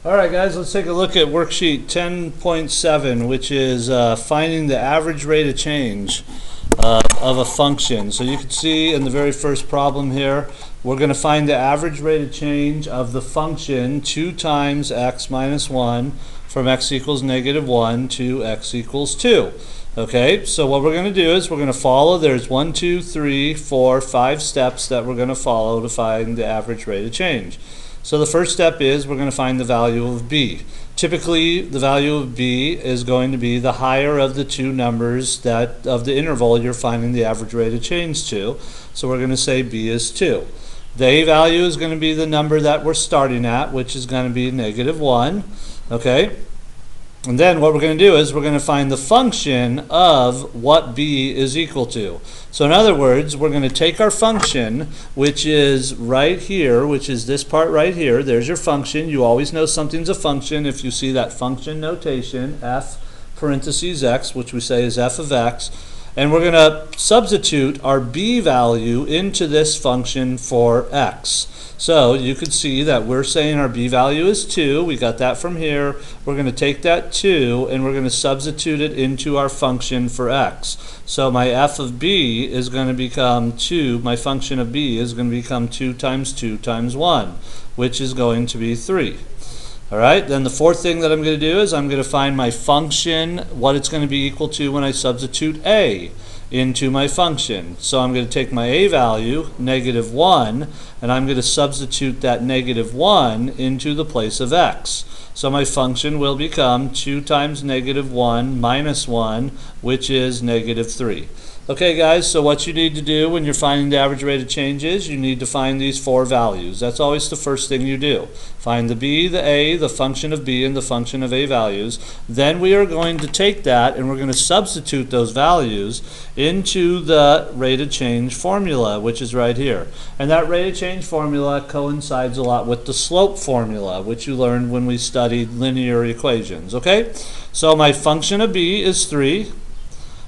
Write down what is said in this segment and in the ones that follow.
Alright guys, let's take a look at worksheet 10.7, which is finding the average rate of change of a function. So you can see in the very first problem here, we're going to find the average rate of change of the function 2 times x minus 1 from x equals negative 1 to x equals 2. Okay, so what we're going to do is we're going to follow, there's 1, 2, 3, 4, 5 steps that we're going to follow to find the average rate of change. So the first step is we're going to find the value of b. Typically, the value of b is going to be the higher of the two numbers that of the interval you're finding the average rate of change to. So we're going to say b is 2. The a value is going to be the number that we're starting at, which is going to be negative 1. Okay? And then what we're going to do is we're going to find the function of what b is equal to. So in other words, we're going to take our function, which is right here, which is this part right here. There's your function. You always know something's a function if you see that function notation, f parentheses x, which we say is f of x. And we're going to substitute our b value into this function for x. So you could see that we're saying our b value is 2. We got that from here. We're going to take that 2 and we're going to substitute it into our function for x. So my f of b is going to become 2. My function of b is going to become 2 times 2 times 1, which is going to be 3. Alright, then the fourth thing that I'm going to do is I'm going to find my function, what it's going to be equal to when I substitute a into my function. So I'm going to take my a value, negative 1, and I'm going to substitute that negative 1 into the place of x. So my function will become 2 times negative 1 minus 1, which is negative 3. Okay guys, so what you need to do when you're finding the average rate of change is you need to find these 4 values. That's always the first thing you do. Find the b, the a, the function of b, and the function of a values. Then we are going to take that and we're going to substitute those values into the rate of change formula, which is right here. And that rate of change formula coincides a lot with the slope formula, which you learned when we studied linear equations. Okay? So my function of b is 3.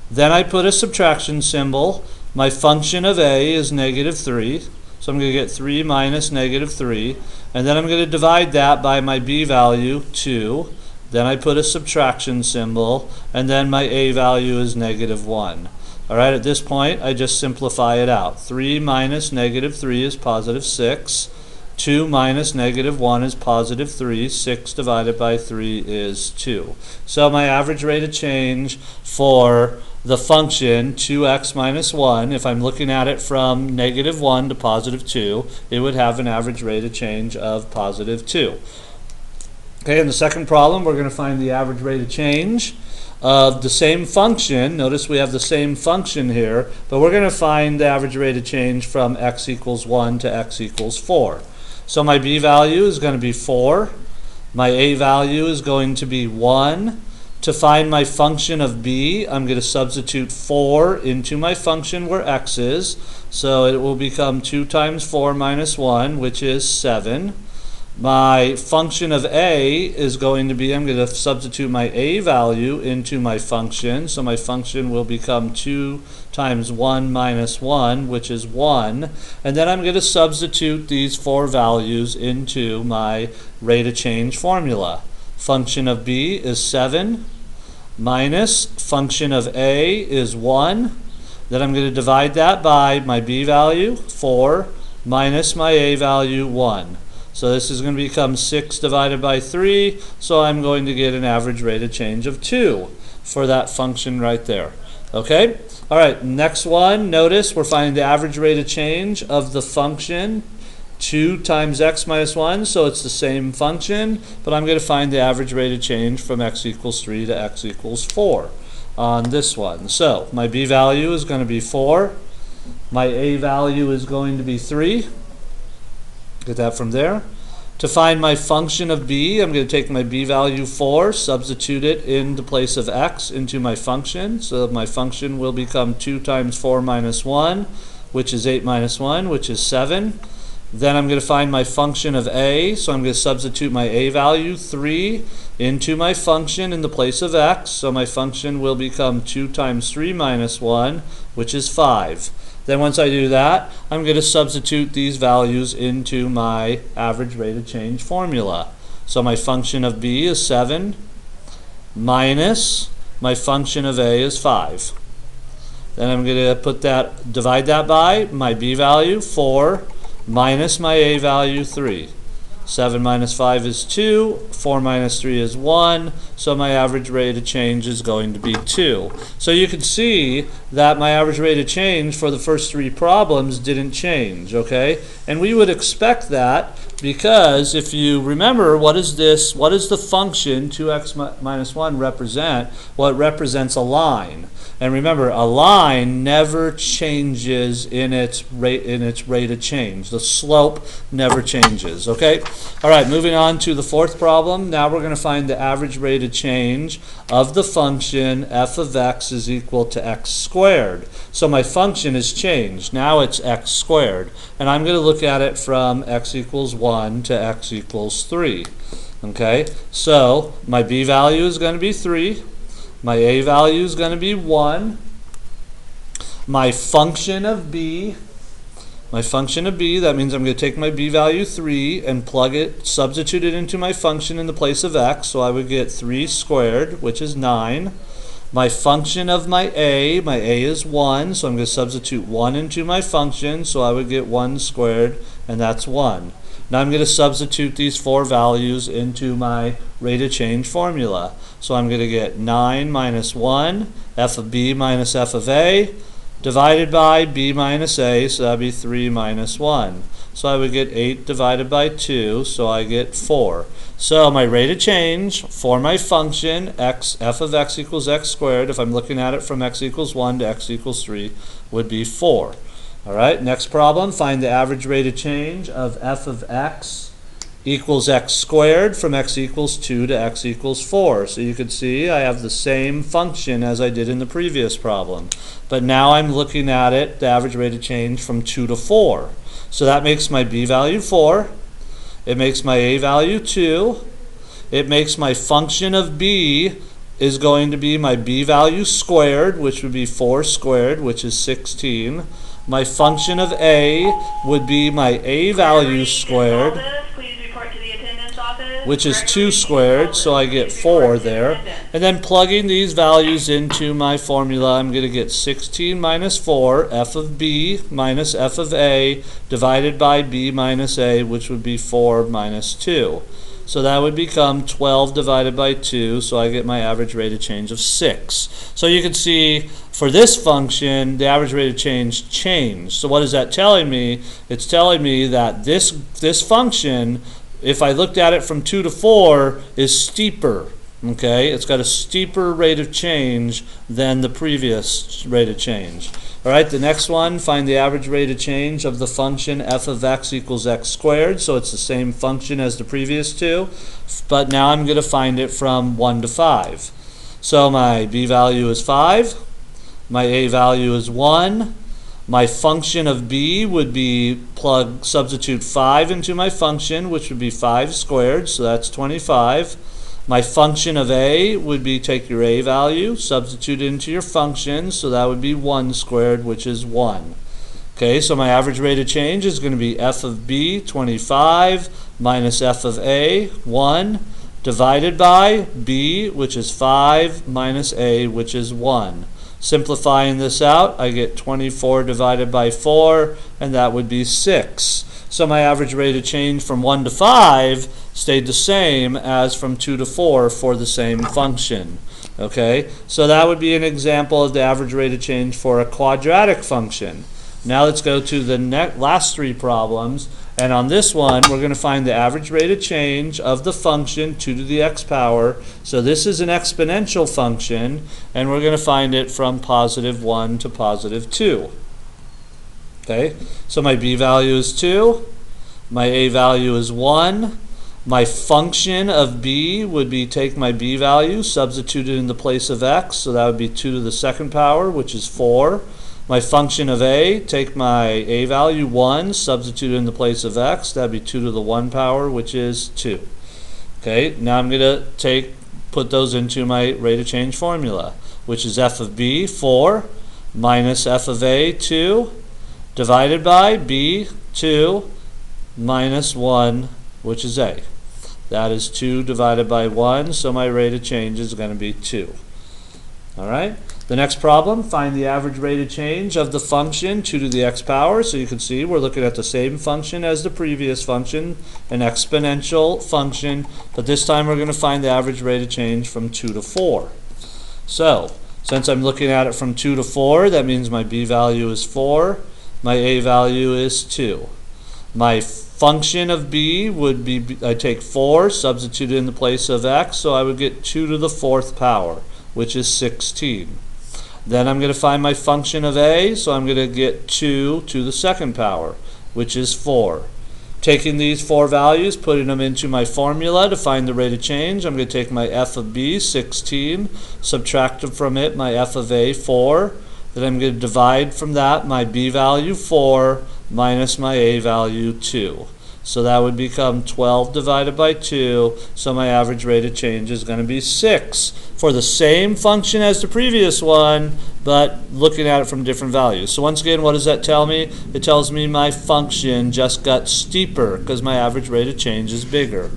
Then I put a subtraction symbol. My function of a is negative 3. So I'm going to get 3 minus negative 3. And then I'm going to divide that by my b value, 2. Then I put a subtraction symbol. And then my a value is negative 1. Alright, at this point I just simplify it out. 3 minus negative 3 is positive 6. 2 minus negative 1 is positive 3. 6 divided by 3 is 2. So my average rate of change for the function 2x minus 1, if I'm looking at it from negative 1 to positive 2, it would have an average rate of change of positive 2. Okay, in the second problem, we're going to find the average rate of change of the same function. Notice we have the same function here, but we're going to find the average rate of change from x equals 1 to x equals 4. So my b value is going to be 4. My a value is going to be 1. To find my function of b, I'm going to substitute 4 into my function where x is. So it will become 2 times 4 minus 1, which is 7. My function of a is going to be, I'm going to substitute my a value into my function. So my function will become 2 times 1 minus 1, which is 1. And then I'm going to substitute these 4 values into my rate of change formula. Function of b is 7 minus function of a is 1. Then I'm going to divide that by my b value, 4, minus my a value, 1. So this is going to become 6 divided by 3, so I'm going to get an average rate of change of 2 for that function right there. Okay? Alright, next one, notice we're finding the average rate of change of the function 2 times x minus 1, so it's the same function, but I'm going to find the average rate of change from x equals 3 to x equals 4 on this one. So my b value is going to be 4. My a value is going to be 3. Get that from there. To find my function of b, I'm going to take my b value 4, substitute it in the place of x into my function. So my function will become 2 times 4 minus 1, which is 8 minus 1, which is 7. Then I'm going to find my function of a, so I'm going to substitute my a value, 3, into my function in the place of x. So my function will become 2 times 3 minus 1, which is 5. Then once I do that, I'm going to substitute these values into my average rate of change formula. So my function of b is 7 minus my function of a is 5. Then I'm going to divide that by my b value, 4, minus my a value, 3. 7 minus 5 is 2, 4 minus 3 is 1, so my average rate of change is going to be 2. So you can see that my average rate of change for the first 3 problems didn't change, okay? And we would expect that because if you remember, what is the function 2x minus 1 represent? Well, it represents a line. And remember, a line never changes in its rate of change. The slope never changes, okay? All right, moving on to the fourth problem. Now we're going to find the average rate of change of the function f of x is equal to x squared. So my function has changed. Now it's x squared. And I'm going to look at it from x equals 1 to x equals 3. Okay, so my b value is going to be 3. My a value is going to be 1. My function of b, that means I'm going to take my b value 3 and substitute it into my function in the place of x. So I would get 3 squared, which is 9. My function of my a is 1, so I'm going to substitute 1 into my function. So I would get 1 squared, and that's 1. Now I'm going to substitute these 4 values into my rate of change formula. So I'm going to get 9 minus 1, f of b minus f of a, divided by b minus a, so that would be 3 minus 1. So I would get 8 divided by 2, so I get 4. So my rate of change for my function, f of x equals x squared, if I'm looking at it from x equals 1 to x equals 3, would be 4. All right, next problem, find the average rate of change of f of x equals x squared from x equals 2 to x equals 4. So you can see I have the same function as I did in the previous problem. But now I'm looking at it, the average rate of change from 2 to 4. So that makes my b value 4. It makes my a value 2. It makes my function of b is going to be my b value squared, which would be 4 squared, which is 16. My function of a would be my a value squared, which is 2 squared, so I get 4 there. And then plugging these values into my formula, I'm going to get 16 minus 4, f of b minus f of a, divided by b minus a, which would be 4 minus 2. So that would become 12 divided by 2, so I get my average rate of change of 6. So you can see for this function, the average rate of change changed. So what is that telling me? It's telling me that this function, if I looked at it from 2 to 4, is steeper. Okay, it's got a steeper rate of change than the previous rate of change. All right, the next one, find the average rate of change of the function f of x equals x squared. So it's the same function as the previous two, but now I'm going to find it from 1 to 5. So my b value is 5, my a value is 1, my function of b would be substitute 5 into my function, which would be 5 squared, so that's 25. My function of a would be take your a value, substitute it into your function, so that would be 1 squared, which is 1. Okay, so my average rate of change is going to be f of b, 25, minus f of a, 1, divided by b, which is 5, minus a, which is 1. Simplifying this out, I get 24 divided by 4, and that would be 6. So my average rate of change from 1 to 5 stayed the same as from 2 to 4 for the same function. Okay, so that would be an example of the average rate of change for a quadratic function. Now let's go to the last 3 problems, and on this one we're going to find the average rate of change of the function 2 to the x power. So this is an exponential function, and we're going to find it from positive 1 to positive 2. Okay, so my b value is 2, my a value is 1, my function of b would be take my b value, substitute it in the place of x, so that would be 2 to the second power, which is 4. My function of a, take my a value 1, substitute it in the place of x, that would be 2 to the 1 power, which is 2. Okay, now I'm going to put those into my rate of change formula, which is f of b, 4, minus f of a, 2, divided by b, 2, minus 1, which is a. That is 2 divided by 1, so my rate of change is going to be 2. All right? The next problem, find the average rate of change of the function 2 to the x power. So you can see we're looking at the same function as the previous function, an exponential function, but this time we're going to find the average rate of change from 2 to 4. So, since I'm looking at it from 2 to 4, that means my b value is 4, my a value is 2. My function of b would be, I take 4, substitute it in the place of x, so I would get 2 to the 4th power, which is 16. Then I'm going to find my function of a, so I'm going to get 2 to the 2nd power, which is 4. Taking these 4 values, putting them into my formula to find the rate of change, I'm going to take my f of b, 16, subtract from it my f of a, 4. Then I'm going to divide from that my b value, 4, minus my a value, 2. So that would become 12 divided by 2, so my average rate of change is going to be 6 for the same function as the previous one, but looking at it from different values. So once again, what does that tell me? It tells me my function just got steeper because my average rate of change is bigger.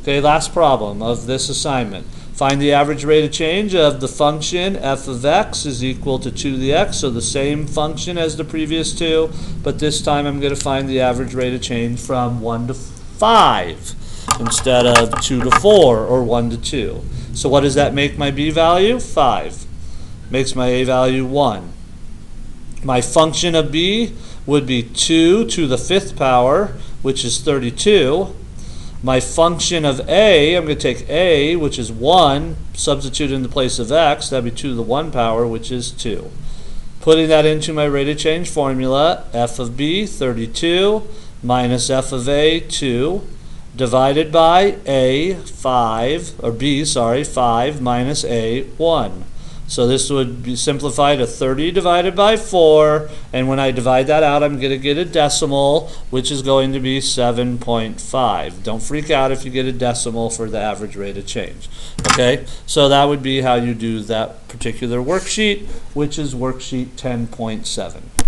Okay, last problem of this assignment. Find the average rate of change of the function f of x is equal to 2 to the x, so the same function as the previous two, but this time I'm going to find the average rate of change from 1 to 5 instead of 2 to 4 or 1 to 2. So what does that make my b value? 5. Makes my a value 1. My function of b would be 2 to the 5th power, which is 32. My function of a, I'm going to take a, which is 1, substitute in the place of x, that would be 2 to the 1 power, which is 2. Putting that into my rate of change formula, f of b, 32, minus f of a, 2, divided by a, 5, or b, sorry, 5, minus a, 1. So this would be simplified to 30 divided by 4, and when I divide that out, I'm going to get a decimal, which is going to be 7.5. Don't freak out if you get a decimal for the average rate of change. Okay, so that would be how you do that particular worksheet, which is worksheet 10.7.